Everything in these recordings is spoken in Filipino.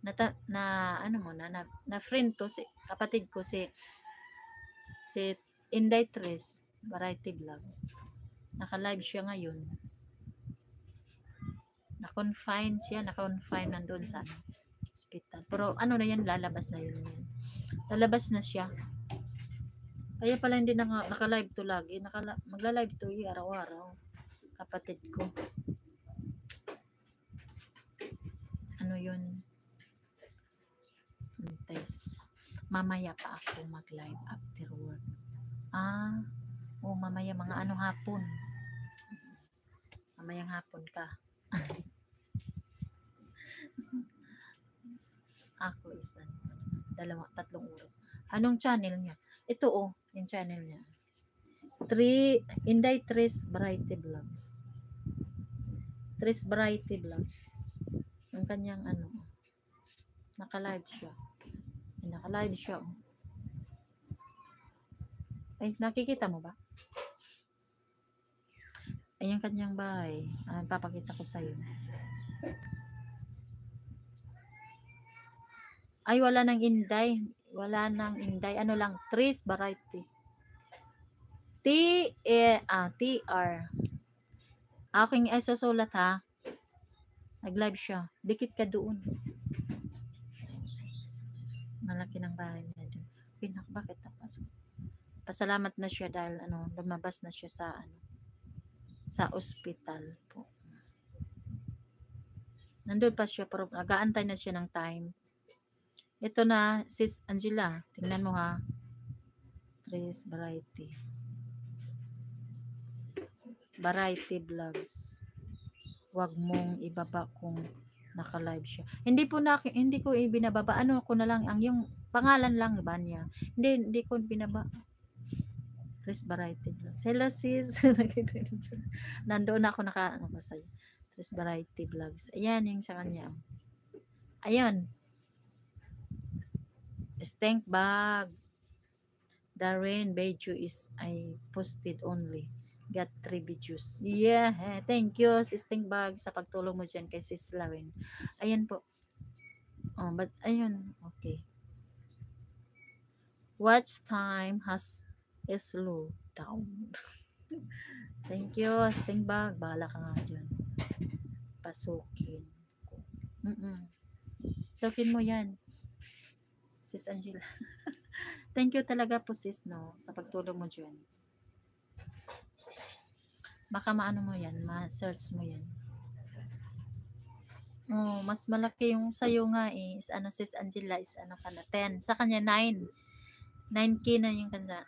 na ano mo na friend to si kapatid ko si Inday Tres Variety Vlogs. Naka-live siya ngayon. Na-confine nandun sa hospital. Pero ano na yan, lalabas na yun. Lalabas na siya. Kaya pala hindi naka-live to lagi. Magla-live to araw-araw. Kapatid ko. Ano yun? Test. Mamaya pa ako mag-live after work. Mamaya mga hapon. Mamayang hapon ka. Ako isa. 3 oras. Anong channel niya? Ito yung channel niya. Inday Tres Variety Vlogs. Tres Variety Vlogs. Yung kanyang naka-live siya. Naka-live siya. Ay, nakikita mo ba? Ay, yung kanyang bahay. Papakita ko sa'yo. Ay, wala nang Inday. Wala nang Inday. Ano lang, Tres Variety. TR. Aking susulat ha. Nag-live siya. Dikit ka doon. Malaki ng bahay niya doon. Bakit napasok? Pasalamat na siya dahil lumabas na siya sa ospital po. Nandun pa siya pero nag-aantay na siya ng time. Ito na, Sis Angela. Tingnan mo ha. Tres Variety. Variety Vlogs. Huwag mong ibaba kung naka-live siya. Hindi ko ibinababa. Ano ko na lang, ang yung pangalan lang ba niya. Hindi ko binaba. Tres Variety Vlogs. Hello sis. Nandoon ako nakasay. Tres Variety Vlogs. Ayan yung sa kanya. Ayan. Stank bag. Darren Beju is I posted only. Got 3 videos. Yeah, thank you sis Stank bag sa pagtulong mo dyan kay sis Lawin. Ayan po. Ayun, okay. Watch time has slowed down. Thank you, Stank bag. Bahala ka nga dyan. Pasukin ko. Sukin mo yan. Sis Angela. Thank you talaga po sis sa pagtulong mo dyan. Baka maano mo yan, ma-search mo yan. Mas malaki yung sa'yo nga is sis Angela is ka na 10. Sa kanya 9. 9K na yung kanya.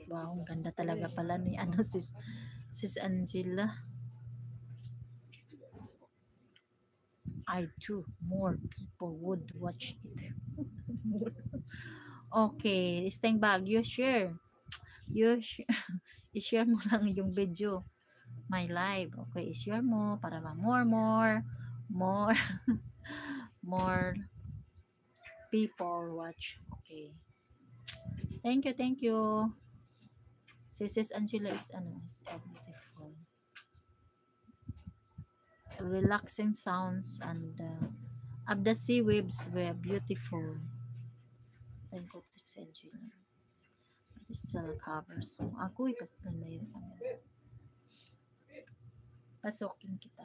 Wow, ang ganda talaga pala ni sis Angela. I do more people would watch it. Okay, Stank bag, i-share mo lang yung video, my live. Okay, i-share mo para more more people watch. Okay, thank you. Sis Angela is beautiful, relaxing sounds and of the sea waves were beautiful. Thank you sis Angela. Isa cover song. Ako'y basta na yun. Pasokin kita.